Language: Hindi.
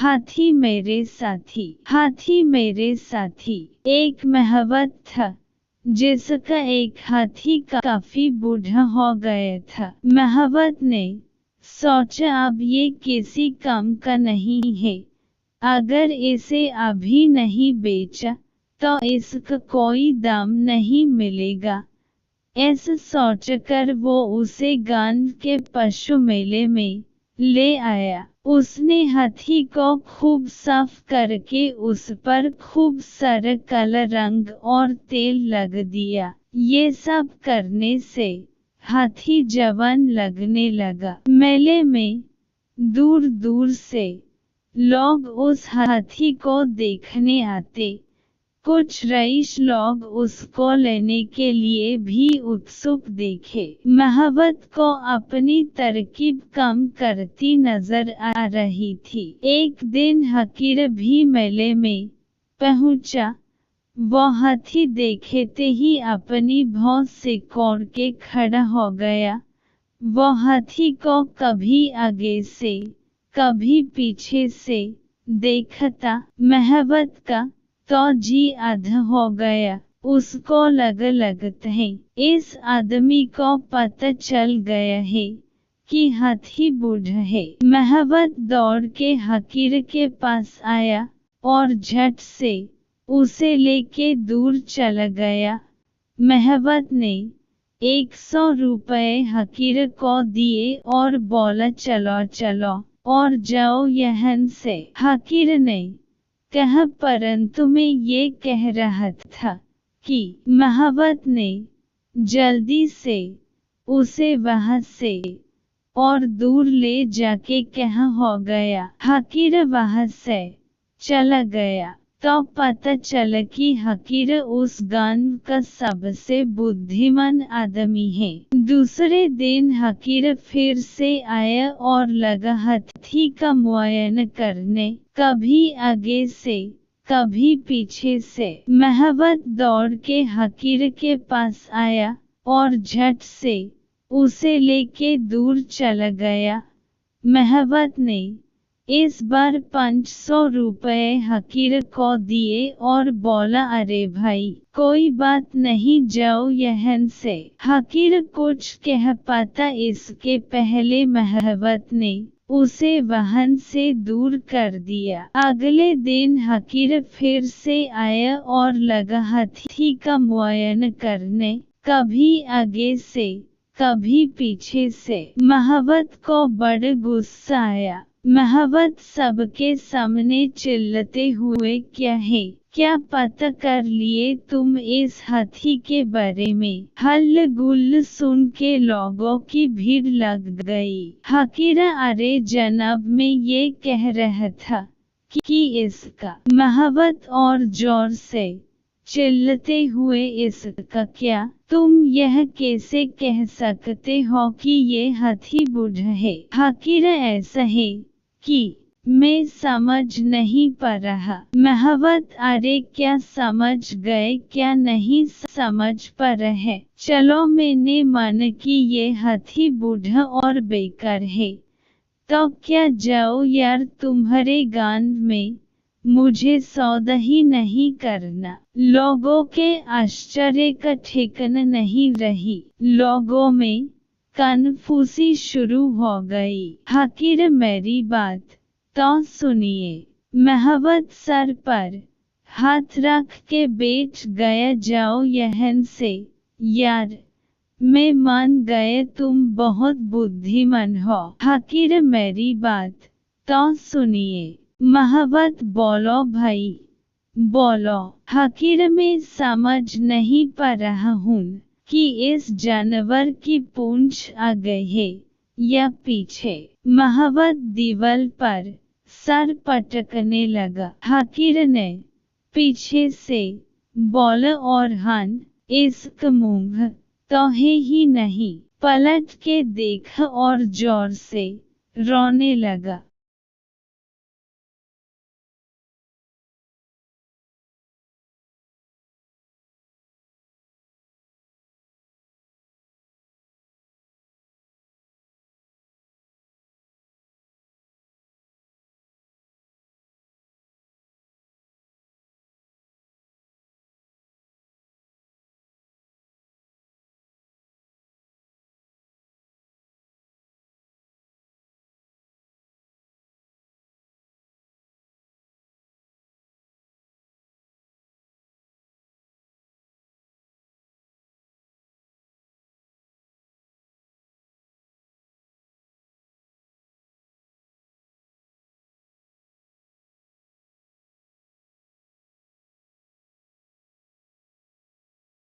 हाथी मेरे साथी, हाथी मेरे साथी। एक महावत था जिसका एक हाथी काफी बूढ़ा हो गया था। महावत ने सोचा अब ये किसी काम का नहीं है, अगर इसे अभी नहीं बेचा तो इसका कोई दाम नहीं मिलेगा। ऐसा सोचकर वो उसे गांव के पशु मेले में ले आया। उसने हाथी को खूब साफ करके उस पर खूब सारा काला रंग और तेल लग दिया। ये सब करने से हाथी जवान लगने लगा। मेले में दूर दूर से लोग उस हाथी को देखने आते। कुछ रईस लोग उसको लेने के लिए भी उत्सुक देखे। महावत को अपनी तरकीब काम करती नजर आ रही थी। एक दिन हकीर भी मेले में पहुंचा। वो हाथी देखते ही अपनी भौं से कोड़ के खड़ा हो गया। वो हाथी को कभी आगे से कभी पीछे से देखता। महावत का तो जी आधा हो गया। उसको लगता है इस आदमी को पता चल गया है कि हाथी बूढ़ा है। महावत दौड़ के हकीर के पास आया और झट से उसे लेके दूर चला गया। महावत ने 100 रुपए हकीर को दिए और बोला चलो चलो और जाओ यहाँ से। हकीर ने कहा परंतु मैं ये कह रहा था कि महावत ने जल्दी से उसे वहां से और दूर ले जाके कहाँ हो गया। हकीर वहां से चला गया तो पता चला कि हकीर उस गांव का सबसे बुद्धिमान आदमी है। दूसरे दिन हकीर फिर से आया और लगा हाथी का मुआयना करने, कभी आगे से कभी पीछे से। महावत दौड़ के हकीर के पास आया और झट से उसे लेके दूर चला गया। महावत ने इस बार 500 रुपए हकीर को दिए और बोला अरे भाई कोई बात नहीं जाओ यहाँ से। हकीर कुछ कह पाता इसके पहले महावत ने उसे वहां से दूर कर दिया। अगले दिन हकीर फिर से आया और लगा हाथी का मुआयना करने, कभी आगे से कभी पीछे से। महावत को बड़ा गुस्सा आया। महावत सबके सामने चिल्लाते हुए क्या है, क्या पता कर लिए तुम इस हाथी के बारे में। हल्ला गुल्ला सुन के लोगों की भीड़ लग गई। हकीर अरे जनाब मैं ये कह रहा था कि इसका। महावत और जोर से चिल्लाते हुए इसका क्या, तुम यह कैसे कह सकते हो कि ये हाथी बूढ़ा है। हकीर ऐसा है कि मैं समझ नहीं पा रहा। महावत अरे क्या समझ गए, क्या नहीं समझ पा रहे। चलो मैंने माना कि ये हाथी बूढ़ा और बेकार है तो क्या जाओ यार तुम्हारे गांव में मुझे सौदा ही नहीं करना। लोगों के आश्चर्य का ठिकाना नहीं रही। लोगों में कन्फ्यूसी शुरू हो गई। हकीर मेरी बात तो सुनिए। महावत सर पर हाथ रख के बैठ गया। जाओ यहाँ से यार, मैं मान गया तुम बहुत बुद्धिमान हो। हकीर मेरी बात तो सुनिए। महावत बोलो भाई बोलो। हकीर मैं समझ नहीं पा रहा हूँ कि इस जानवर की पूंछ आगे है या पीछे। महावत दीवार पर सर पटकने लगा। हकीर ने पीछे से बोला और हान इसका मुंह तो है ही नहीं। पलट के देखा और जोर से रोने लगा।